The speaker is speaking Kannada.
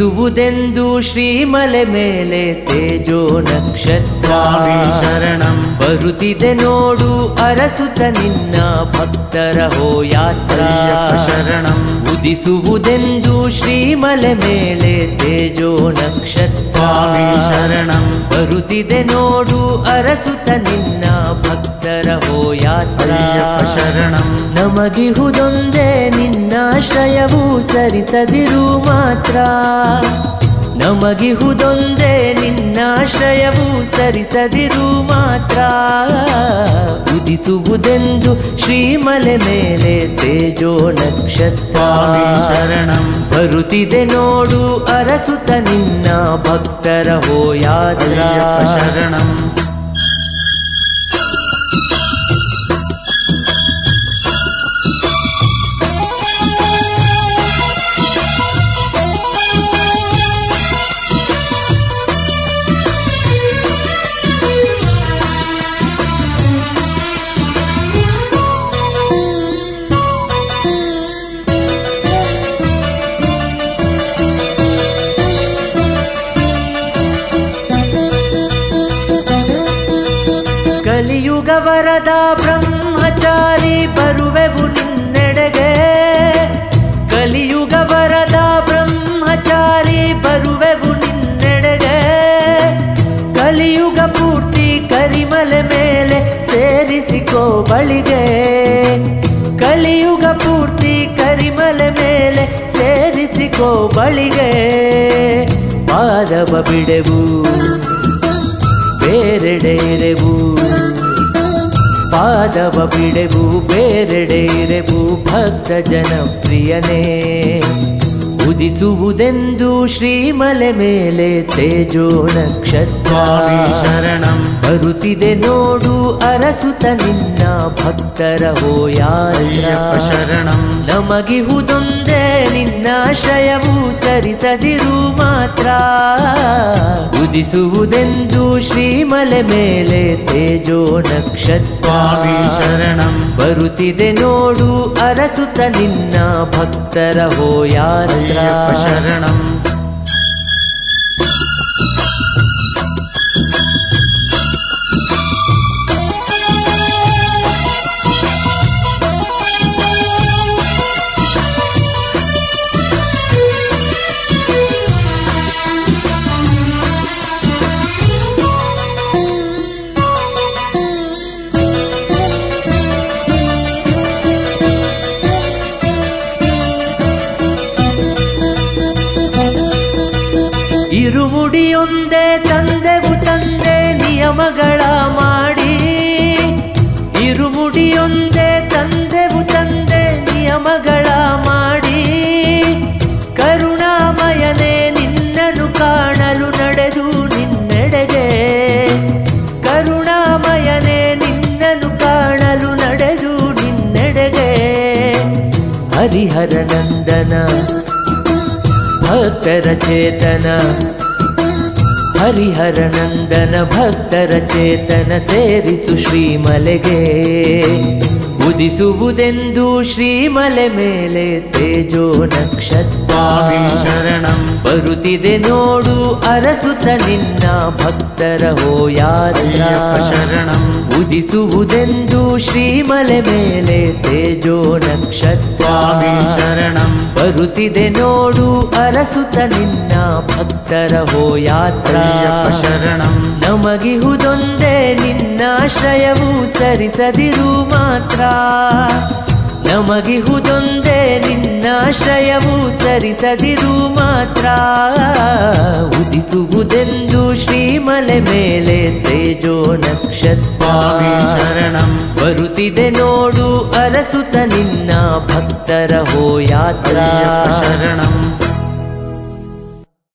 ಉದಿಸುವುದೆಂದು ಶ್ರೀಮಲೆ ಮೇಲೆ ತೇಜೋ ನಕ್ಷತ್ರ ಶರಣಂ ಬರುತ್ತಿದೆ ನೋಡು ಅರಸುತ್ತ ನಿನ್ನ ಭಕ್ತರ ಹೋ ಯಾತ್ರಾ ಶರಣಂ ಉದಿಸುವುದೆಂದು ಶ್ರೀಮಲೆ ಮೇಲೆ ತೇಜೋ ನಕ್ಷತ್ರ ಶರಣಂ ಬರುತ್ತಿದೆ ನೋಡು ಅರಸುತ್ತ ನಿನ್ನ ಭಕ್ತರ ಹೋ ಯಾತ್ರಾ ಶರಣಂ ನಮಗಿಹುದೊಂದೇ ನಿನ್ನಾಶ್ರಯವು ಸರಿಸದಿರು ಮಾತ್ರ ನಮಗಿಹುದೊಂದೇ ನಿನ್ನಾಶ್ರಯವು ಸರಿಸದಿರು ಮಾತ್ರ ಉದಿಸುವುದೆಂದು ಶ್ರೀಮಲೆ ಮೇಲೆ ತೇಜೋ ನಕ್ಷತ್ರ ಶರಣಂ ಬರುತ್ತಿದೆ ನೋಡು ಅರಸುತ್ತ ನಿನ್ನ ಭಕ್ತರ ಹೋ ಯಾತ್ರಾ ಶರಣಂ ಕಲಿಯುಗ ವರದ ಬ್ರಹ್ಮಚಾರಿ ಬರುವೆವು ನಿನ್ನೆಡೆಗೆ ಕಲಿಯುಗ ವರದ ಬ್ರಹ್ಮಚಾರಿ ಬರುವೆವು ನಿನ್ನೆಡೆಗೆ ಕಲಿಯುಗ ಪೂರ್ತಿ ಕರಿಮಲೆ ಮೇಲೆ ಸೇರಿಸಿಕೋ ಬಳಿಗೆ ಕಲಿಯುಗ ಪೂರ್ತಿ ಕರಿಮಲೆ ಮೇಲೆ ಸೇರಿಸಿಕೋ ಬಳಿಗೆ ಪಾದವ ಬಿಡೆವು ಬೇರೆಡೆ ಇರೆವು ಪಾದವ ಬಿಡೆವು ಬೇರೆಡೆ ಇರೆವು ಭಕ್ತ ಜನಪ್ರಿಯನೇ ಉದಿಸುವುದೆಂದು ಶ್ರೀಮಲೆ ಮೇಲೆ ತೇಜೋ ನಕ್ಷತ್ರ ಶರಣಂ ಬರುತ್ತಿದೆ ನೋಡು ಅರಸುತ್ತ ನಿನ್ನ ಭಕ್ತರ ಹೋ ಯಾತ್ರಾ ಶರಣಂ ನಮಗಿಹುದೊಂದೇ ನಿನ್ನಾಶ್ರಯವು ಸರಿಸದಿರು ಮಾತ್ರ ಉದಿಸುವುದೆಂದು ಶ್ರೀಮಲೆ ಮೇಲೆ ತೇಜೋ ನಕ್ಷತ್ರ ಶರಣಂ ಬರುತ್ತಿದೆ ನೋಡು ಅರಸುತ್ತ ನಿನ್ನ ಭಕ್ತರ ಹೋ ಯಾತ್ರಾ ಶರಣಂ ಇರುಮುಡಿಯೊಂದೇ ತಂದೆವು ತಂದೆ ನಿಯಮಗಳ ಮಾಡಿ ಇರುಮುಡಿಯೊಂದೇ ತಂದೆವು ತಂದೆ ನಿಯಮಗಳ ಮಾಡಿ ಕರುಣಾಮಯನೇ ನಿನ್ನನ್ನು ಕಾಣಲು ನಡೆದು ನಿನ್ನೆಡೆಗೆ ಕರುಣಾಮಯನೇ ನಿನ್ನನ್ನು ಕಾಣಲು ನಡೆದು ನಿನ್ನೆಡೆಗೆ ಹರಿಹರ ನಂದನ ಭಕ್ತರ ಚೇತನ ಹರಿಹರ ನಂದನ ಭಕ್ತರ ಚೇತನ ಸೇರಿಸು ಶ್ರೀಮಲೆಗೆ ಉದಿಸುವುದೆಂದು ಶ್ರೀಮಲೆ ಮೇಲೆ ತೇಜೋ ನಕ್ಷತ್ರ ಶರಣಂ ಬರುತ್ತಿದೆ ನೋಡು ಅರಸುತ್ತ ನಿನ್ನ ಭಕ್ತರ ಹೋ ಯಾತ್ರಾ ಶರಣಂ ಉದಿಸುವುದೆಂದು ಶ್ರೀಮಲೆ ಮೇಲೆ ತೇಜೋ ನಕ್ಷತ್ರ ಶರಣಂ ಬರುತ್ತಿದೆ ನೋಡು ಅರಸುತ್ತ ನಿನ್ನ ಭಕ್ತರ ಹೋ ಯಾತ್ರಾ ಶರಣಂ ನಮಗಿಹುದೊಂದೇ ನಿನ್ನಾಶ್ರಯವು ಸರಿಸದಿರು ಮಾತ್ರ ನಮಗಿಹುದೊಂದೇ ನಿನ್ನಾಶ್ರಯವು ಸರಿಸದಿರು ಮಾತ್ರ ಉದಿಸುವುದೆಂದು ಶ್ರೀಮಲೆ ಮೇಲೆ ತೇಜೋ ನಕ್ಷತ್ರ ಶರಣಂ ಬರುತ್ತಿದೆ ನೋಡು ಅರಸುತ್ತ ನಿನ್ನ ಭಕ್ತರ ಹೋ ಯಾತ್ರಾ ಶರಣಂ